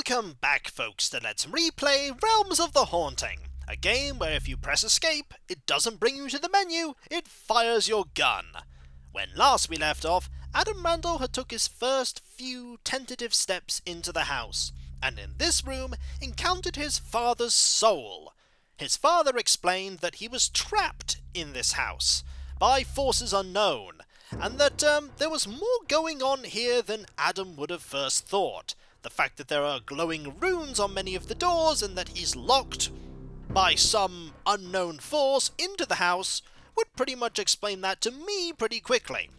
Welcome back, folks, to Let's Replay Realms of the Haunting, a game where if you press escape, it doesn't bring you to the menu, it fires your gun. When last we left off, Adam Randall had took his first few tentative steps into the house, and in this room encountered his father's soul. His father explained that he was trapped in this house by forces unknown, and that there was more going on here than Adam would have first thought. The fact that there are glowing runes on many of the doors and that he's locked by some unknown force into the house would pretty much explain that to me pretty quickly.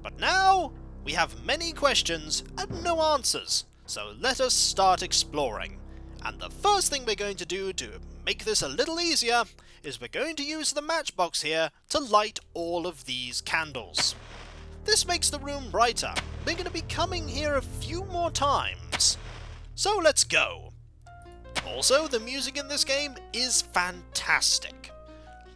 But now we have many questions and no answers, so let us start exploring. And the first thing we're going to do to make this a little easier is we're going to use the matchbox here to light all of these candles. This makes the room brighter. We're going to be coming here a few more times. So let's go. Also, the music in this game is fantastic.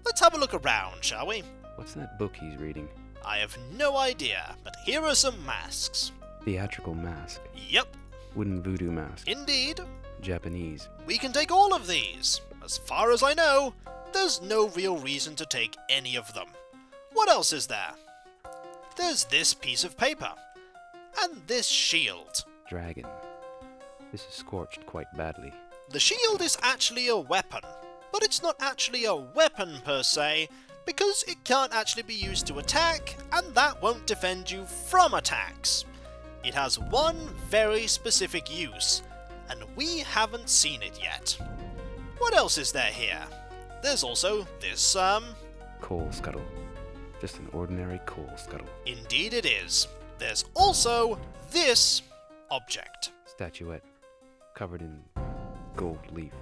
Let's have a look around, shall we? What's that book he's reading? I have no idea, but here are some masks. Theatrical mask. Yep. Wooden voodoo mask. Indeed. Japanese. We can take all of these. As far as I know, there's no real reason to take any of them. What else is there? There's this piece of paper. And this shield. Dragon. This is scorched quite badly. The shield is actually a weapon, but it's not actually a weapon per se, because it can't actually be used to attack, and that won't defend you from attacks. It has one very specific use, and we haven't seen it yet. What else is there here? There's also this, Coal scuttle. Just an ordinary coal scuttle. Indeed it is. There's also this object. Statuette. Covered in gold leaf.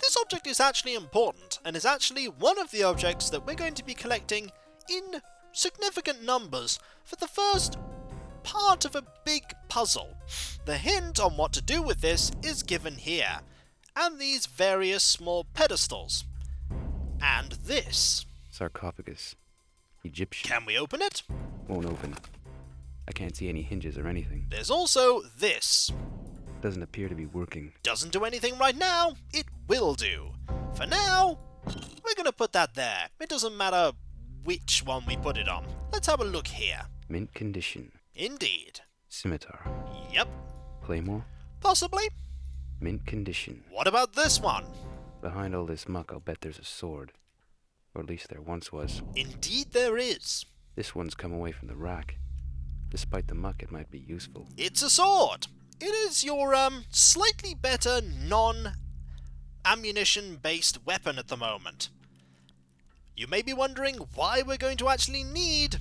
This object is actually important, and is actually one of the objects that we're going to be collecting in significant numbers for the first part of a big puzzle. The hint on what to do with this is given here, and these various small pedestals. And this. Sarcophagus. Egyptian. Can we open it? Won't open. I can't see any hinges or anything. There's also this. Doesn't appear to be working. Doesn't do anything right now, it will do. For now, we're gonna put that there. It doesn't matter which one we put it on. Let's have a look here. Mint condition. Indeed. Scimitar. Yep. Claymore. Possibly. Mint condition. What about this one? Behind all this muck, I'll bet there's a sword. Or at least there once was. Indeed there is. This one's come away from the rack. Despite the muck, it might be useful. It's a sword. It is your, slightly better non-ammunition-based weapon at the moment. You may be wondering why we're going to actually need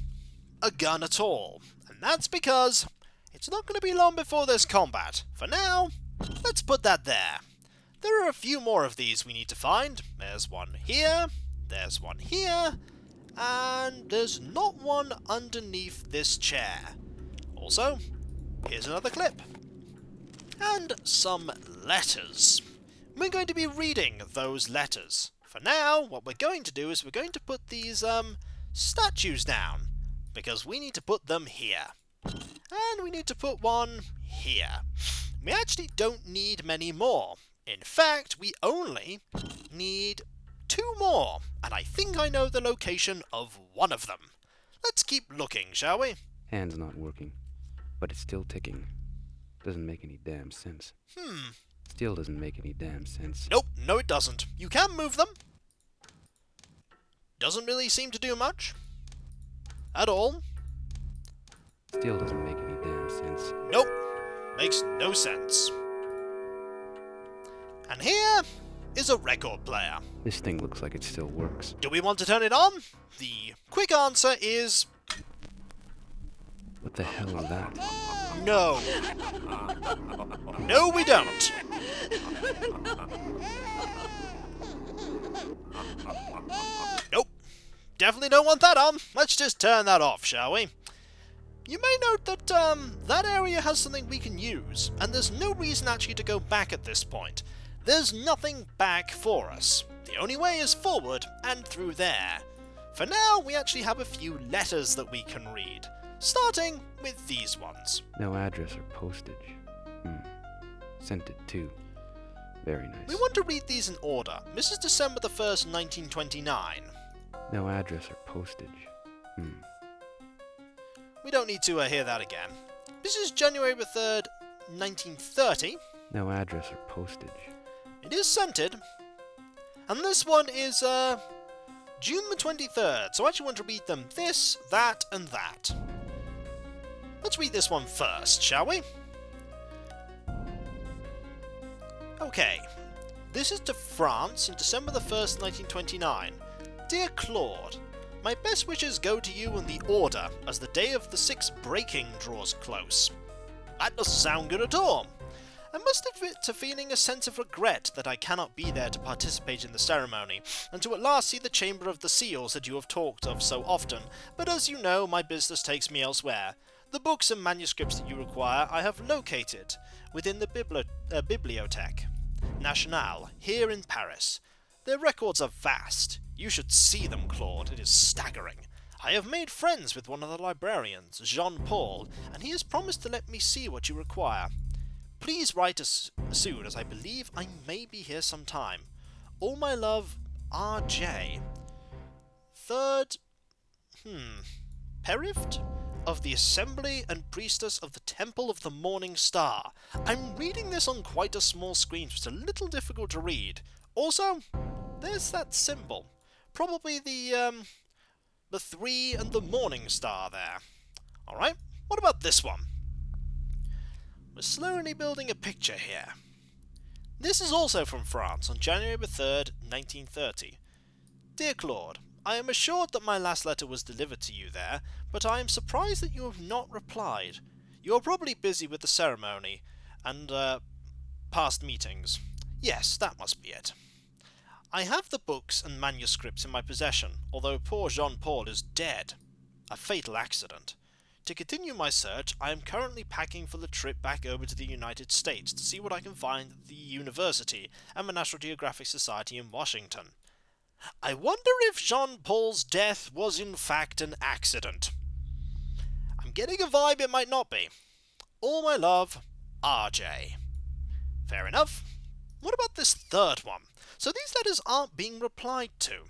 a gun at all. And that's because it's not going to be long before there's combat. For now, let's put that there. There are a few more of these we need to find. There's one here, there's one here, and there's not one underneath this chair. Also, here's another clip. And some letters. We're going to be reading those letters. For now, what we're going to do is we're going to put these, statues down, because we need to put them here. And we need to put one here. We actually don't need many more. In fact, we only need 2 more, and I think I know the location of one of them. Let's keep looking, shall we? Hand's not working, but it's still ticking. Doesn't make any damn sense. Still doesn't make any damn sense. Nope, no it doesn't. You can move them. Doesn't really seem to do much. At all. Still doesn't make any damn sense. Nope. Makes no sense. And here is a record player. This thing looks like it still works. Do we want to turn it on? The quick answer is What the hell is that? no. No, we don't. Nope. Definitely don't want that on. Let's just turn that off, shall we? You may note that that area has something we can use, and there's no reason actually to go back at this point. There's nothing back for us. The only way is forward and through there. For now, we actually have a few letters that we can read, starting with these ones. No address or postage. Scented, too. Very nice. We want to read these in order. This is December the 1st, 1929. No address or postage. We don't need to hear that again. This is January the 3rd, 1930. No address or postage. It is scented. And this one is June the 23rd, so I actually want to read them this, that, and that. Let's read this one first, shall we? Okay. This is to France in December the 1st, 1929. Dear Claude, my best wishes go to you and the Order as the day of the 6th breaking draws close. That doesn't sound good at all. I must admit to feeling a sense of regret that I cannot be there to participate in the ceremony, and to at last see the Chamber of the Seals that you have talked of so often, but as you know, my business takes me elsewhere. The books and manuscripts that you require I have located within the Bibliothèque Nationale, here in Paris. Their records are vast. You should see them, Claude. It is staggering. I have made friends with one of the librarians, Jean-Paul, and he has promised to let me see what you require. Please write us soon, as I believe I may be here sometime. All my love, R.J. Third, Perift of the Assembly and Priestess of the Temple of the Morning Star. I'm reading this on quite a small screen, so it's a little difficult to read. Also, there's that symbol. Probably the 3 and the Morning Star there. Alright, what about this one? We're slowly building a picture here. This is also from France on January 3rd, 1930. Dear Claude, I am assured that my last letter was delivered to you there, but I am surprised that you have not replied. You are probably busy with the ceremony and past meetings. Yes, that must be it. I have the books and manuscripts in my possession, although poor Jean-Paul is dead. A fatal accident. To continue my search, I am currently packing for the trip back over to the United States to see what I can find at the university and the National Geographic Society in Washington. I wonder if Jean-Paul's death was in fact an accident. I'm getting a vibe it might not be. All my love, RJ. Fair enough. What about this third one? So these letters aren't being replied to.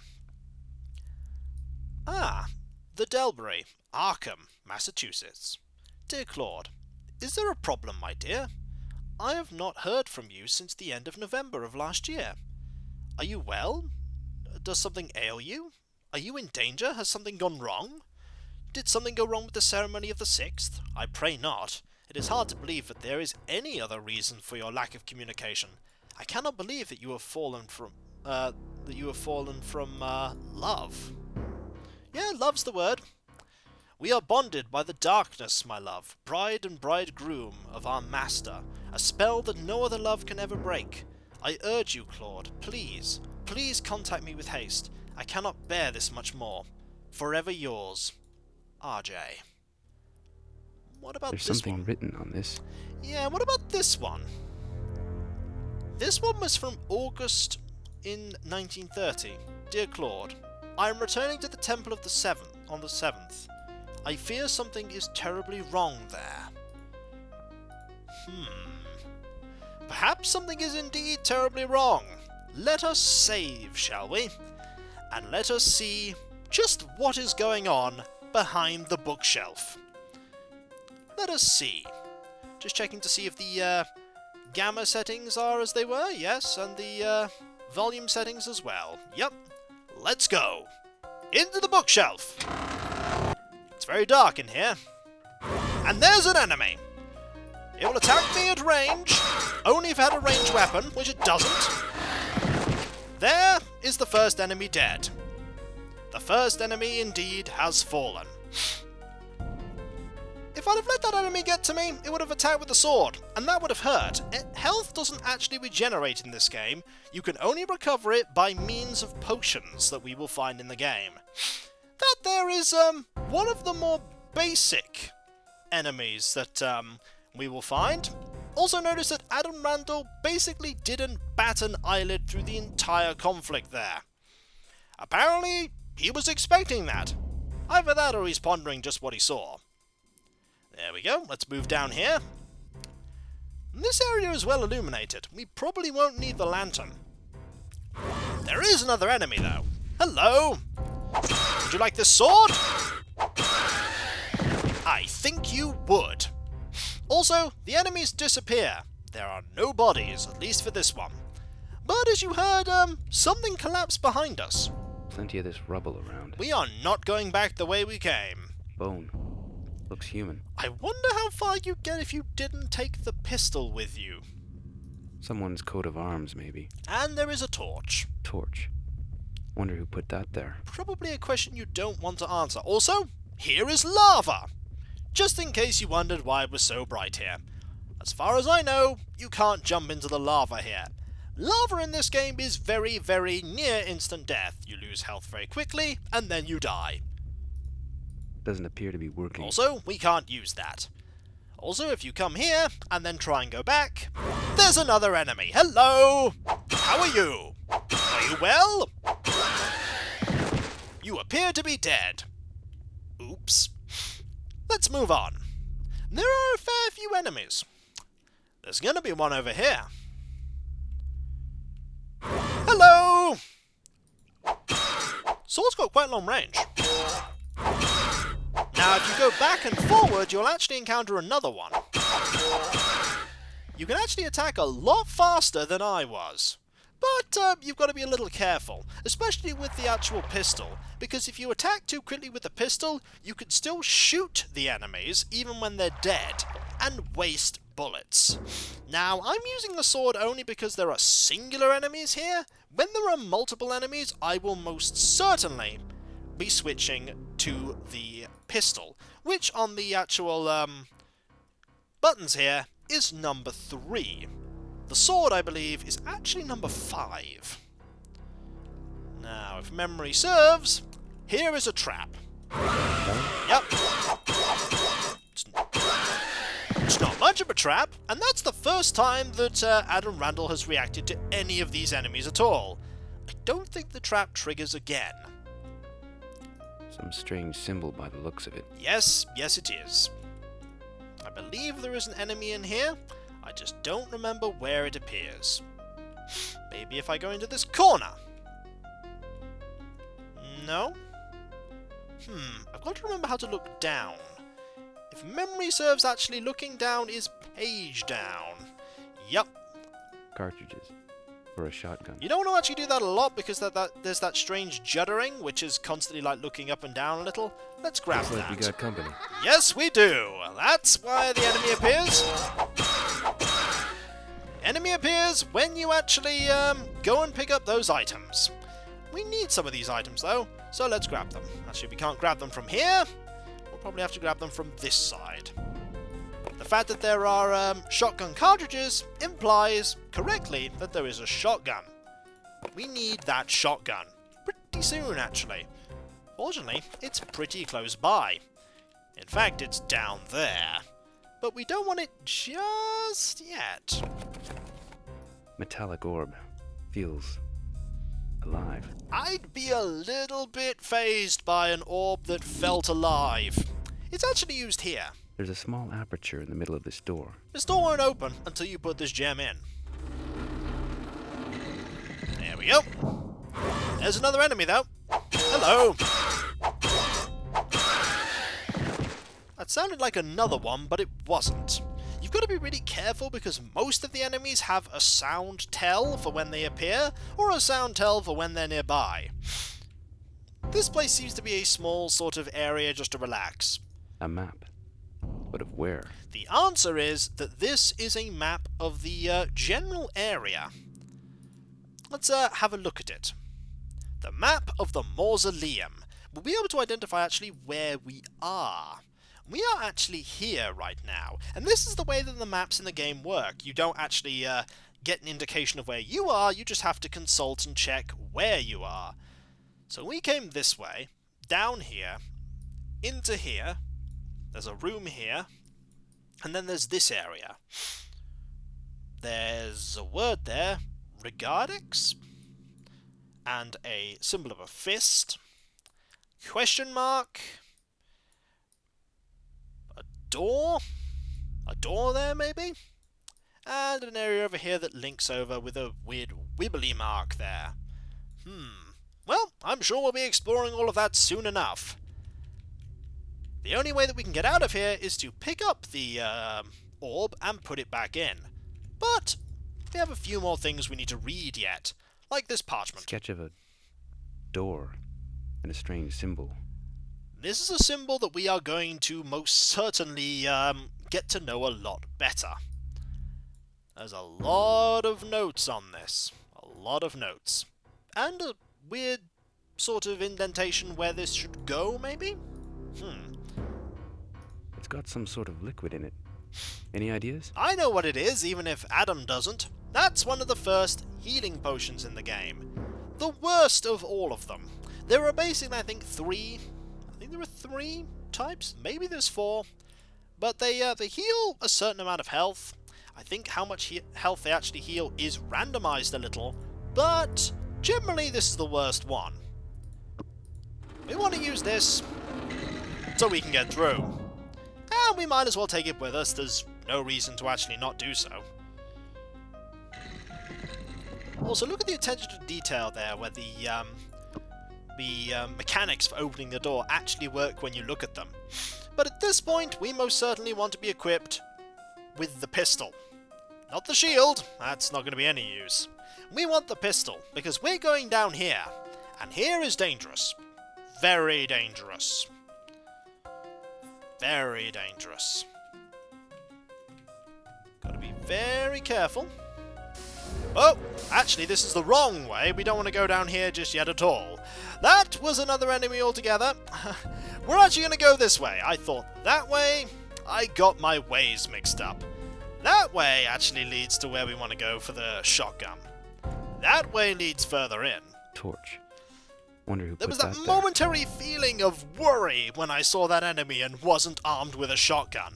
The Delbury, Arkham, Massachusetts. Dear Claude, is there a problem, my dear? I have not heard from you since the end of November of last year. Are you well? Does something ail you? Are you in danger? Has something gone wrong? Did something go wrong with the ceremony of the 6th? I pray not. It is hard to believe that there is any other reason for your lack of communication. I cannot believe that you have fallen from love. Yeah, love's the word. We are bonded by the darkness, my love, bride and bridegroom of our master, a spell that no other love can ever break. I urge you, Claude, please contact me with haste. I cannot bear this much more. Forever yours, RJ. What about There's this something one? written on this. Yeah, what about this one? This one was from August in 1930. Dear Claude, I am returning to the Temple of the 7th on the 7th. I fear something is terribly wrong there. Perhaps something is indeed terribly wrong. Let us save, shall we? And let us see just what is going on behind the bookshelf. Let us see. Just checking to see if the gamma settings are as they were, yes, and the volume settings as well. Yep. Let's go. Into the bookshelf. It's very dark in here. And there's an enemy. It will attack me at range, only if it had a ranged weapon, which it doesn't. There is the first enemy dead. The first enemy indeed has fallen. If I'd have let that enemy get to me, it would have attacked with the sword, and that would have hurt. Health doesn't actually regenerate in this game. You can only recover it by means of potions that we will find in the game. That there is one of the more basic enemies that we will find. Also notice that Adam Randall basically didn't bat an eyelid through the entire conflict there. Apparently, he was expecting that. Either that or he's pondering just what he saw. There we go, let's move down here. This area is well illuminated. We probably won't need the lantern. There is another enemy, though. Hello! Would you like this sword? I think you would. Also, the enemies disappear. There are no bodies, at least for this one. But as you heard, something collapsed behind us. Plenty of this rubble around. We are not going back the way we came. Bone. Looks human. I wonder how far you'd get if you didn't take the pistol with you. Someone's coat of arms, maybe. And there is a torch. Torch. Wonder who put that there. Probably a question you don't want to answer. Also, here is lava! Just in case you wondered why it was so bright here. As far as I know, you can't jump into the lava here. Lava in this game is very, very near instant death. You lose health very quickly, and then you die. Doesn't appear to be working. Also, we can't use that. Also, if you come here, and then try and go back, there's another enemy. Hello! How are you? Are you well? You appear to be dead. Oops. Let's move on. There are a fair few enemies. There's gonna be one over here. Hello! Sword's got quite long range. Now, if you go back and forward, you'll actually encounter another one. You can actually attack a lot faster than I was. But you've got to be a little careful, especially with the actual pistol, because if you attack too quickly with the pistol, you can still shoot the enemies even when they're dead, and waste bullets. Now, I'm using the sword only because there are singular enemies here. When there are multiple enemies, I will most certainly be switching to the pistol, which on the actual buttons here is number 3. The sword, I believe, is actually number 5. Now, if memory serves, here is a trap. Yep. It's not much of a trap, and that's the first time that Adam Randall has reacted to any of these enemies at all. I don't think the trap triggers again. Some strange symbol by the looks of it. Yes, it is. I believe there is an enemy in here. I just don't remember where it appears. Maybe if I go into this corner. No? I've got to remember how to look down. If memory serves, actually looking down is page down. Yup. Cartridges. For a shotgun. You don't want to actually do that a lot because there's that strange juddering, which is constantly like looking up and down a little. Let's grab Looks like that. we got company. Yes, we do. That's why the enemy appears. Enemy appears when you actually go and pick up those items. We need some of these items though, so let's grab them. Actually, we can't grab them from here. We'll probably have to grab them from this side. The fact that there are shotgun cartridges implies correctly that there is a shotgun. We need that shotgun. Pretty soon, actually. Fortunately, it's pretty close by. In fact, it's down there. But we don't want it just yet. Metallic orb. Feels alive. I'd be a little bit fazed by an orb that felt alive. It's actually used here. There's a small aperture in the middle of this door. This door won't open until you put this gem in. There we go. There's another enemy, though. Hello. That sounded like another one, but it wasn't. You've got to be really careful because most of the enemies have a sound tell for when they appear, or a sound tell for when they're nearby. This place seems to be a small sort of area just to relax. A map. But of where? The answer is that this is a map of the general area. Let's have a look at it. The map of the mausoleum. We'll be able to identify actually where we are. We are actually here right now, and this is the way that the maps in the game work. You don't actually get an indication of where you are, you just have to consult and check where you are. So we came this way, down here, into here. There's a room here, and then there's this area. There's a word there, Regardix, and a symbol of a fist, question mark, a door there maybe, and an area over here that links over with a weird wibbly mark there. Well, I'm sure we'll be exploring all of that soon enough. The only way that we can get out of here is to pick up the orb and put it back in. But we have a few more things we need to read yet, like this parchment. Sketch of a door and a strange symbol. This is a symbol that we are going to most certainly get to know a lot better. There's a lot of notes on this. A lot of notes. And a weird sort of indentation where this should go, maybe? It's got some sort of liquid in it. Any ideas? I know what it is, even if Adam doesn't. That's one of the first healing potions in the game. The worst of all of them. There are basically, I think there are 3 types. Maybe there's 4. But they heal a certain amount of health. I think how much health they actually heal is randomized a little. But generally, this is the worst one. We want to use this so we can get through. And we might as well take it with us. There's no reason to actually not do so. Also, look at the attention to detail there, where the mechanics for opening the door actually work when you look at them. But at this point, we most certainly want to be equipped with the pistol. Not the shield, that's not going to be any use. We want the pistol, because we're going down here, and here is dangerous. Very dangerous. Very dangerous. Gotta be very careful. Oh, actually this is the wrong way. We don't want to go down here just yet at all. That was another enemy altogether. We're actually going to go this way. I thought that way. I got my ways mixed up. That way actually leads to where we want to go for the shotgun. That way leads further in. Torch. Wonder who There put was that there. momentary feeling of worry when I saw that enemy and wasn't armed with a shotgun.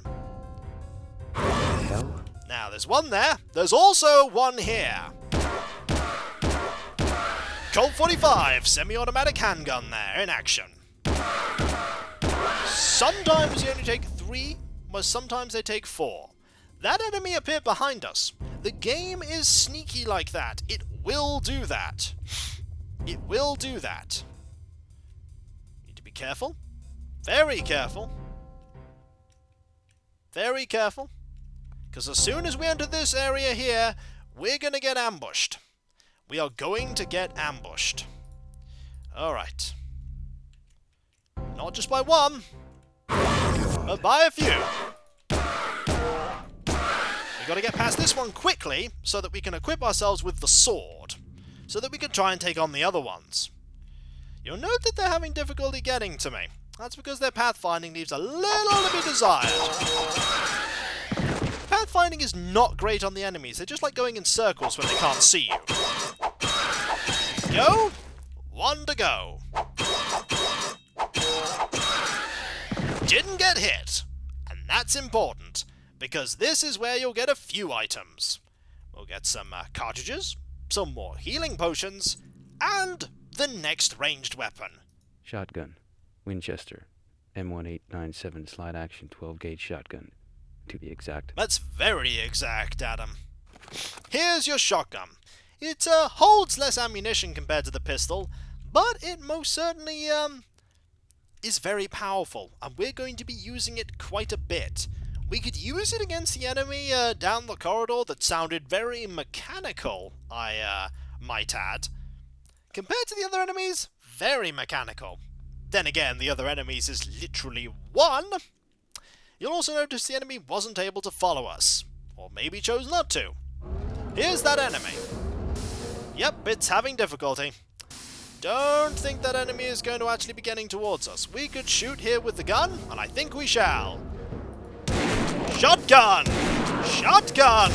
Hell? Now, there's one there. There's also one here. Colt 45, semi-automatic handgun there in action. Sometimes you only take 3, but sometimes they take 4. That enemy appeared behind us. The game is sneaky like that. It will do that. It will do that. Need to be careful. Very careful. Very careful. Because as soon as we enter this area here, we're going to get ambushed. We are going to get ambushed. Alright. Not just by one, but by a few. We've got to get past this one quickly so that we can equip ourselves with the sword, so that we can try and take on the other ones. You'll note that they're having difficulty getting to me. That's because their pathfinding leaves a little to be desired. Pathfinding is not great on the enemies. They're just like going in circles when they can't see you. Go. 1 to go. Didn't get hit. And that's important, because this is where you'll get a few items. We'll get some cartridges, some more healing potions, and the next ranged weapon. Shotgun. Winchester. M1897 slide action 12-gauge shotgun, to be exact. That's very exact, Adam. Here's your shotgun. It holds less ammunition compared to the pistol, but it most certainly is very powerful, and we're going to be using it quite a bit. We could use it against the enemy down the corridor that sounded very mechanical, I might add. Compared to the other enemies, very mechanical. Then again, the other enemies is literally 1. You'll also notice the enemy wasn't able to follow us, or maybe chose not to. Here's that enemy. Yep, it's having difficulty. Don't think that enemy is going to actually be getting towards us. We could shoot here with the gun, and I think we shall. Shotgun! Shotgun!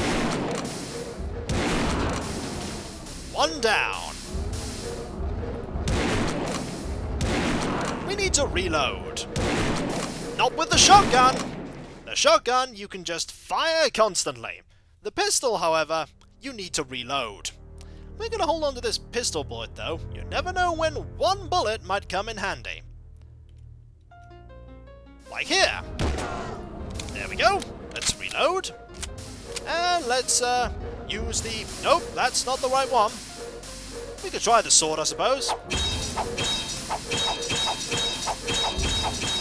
1 down. We need to reload. Not with the shotgun. The shotgun, you can just fire constantly. The pistol, however, you need to reload. We're going to hold on to this pistol bullet, though. You never know when 1 bullet might come in handy. Like here. There we go. Let's reload. And let's use the... Nope, that's not the right one. We could try the sword, I suppose.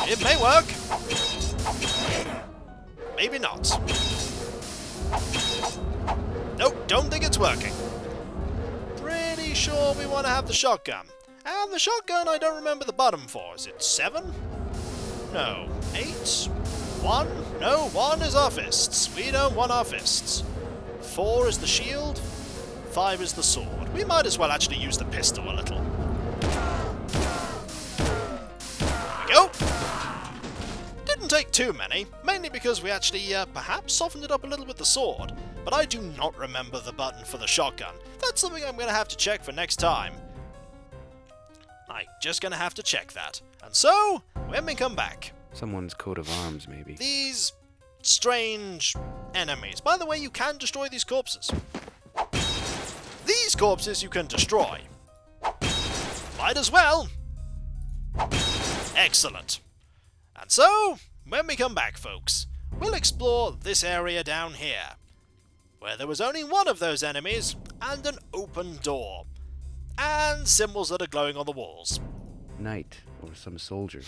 It may work. Maybe not. Nope, don't think it's working. Pretty sure we want to have the shotgun. And the shotgun I don't remember the button for. Is it 7? No. 8? 1? No, 1 is our fists. We don't want our fists. 4 is the shield. 5 is the sword. We might as well actually use the pistol a little. There we go. Didn't take too many, mainly because we actually perhaps softened it up a little with the sword, but I do not remember the button for the shotgun. That's something I'm going to have to check for next time. I'm just going to have to check that. And so, when we come back... Someone's coat of arms, maybe. These strange enemies. By the way, you can destroy these corpses. These corpses you can destroy. Might as well. Excellent. And so, when we come back, folks, we'll explore this area down here, where there was only one of those enemies, and an open door, and symbols that are glowing on the walls. Knight, or some soldier.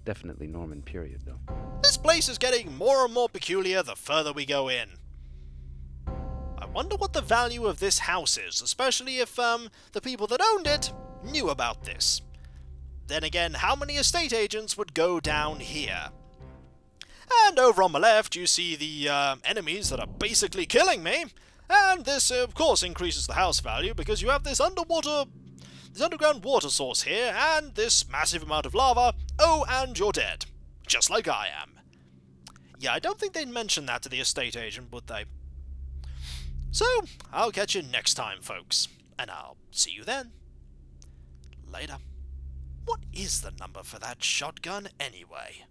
Definitely Norman period, though. This place is getting more and more peculiar the further we go in. I wonder what the value of this house is, especially if the people that owned it knew about this. Then again, how many estate agents would go down here? And over on the left, you see the enemies that are basically killing me. And this, of course, increases the house value because you have this underground water source here, and this massive amount of lava. Oh, and you're dead. Just like I am. Yeah, I don't think they'd mention that to the estate agent, would they? So, I'll catch you next time, folks. And I'll see you then. Later. What is the number for that shotgun, anyway?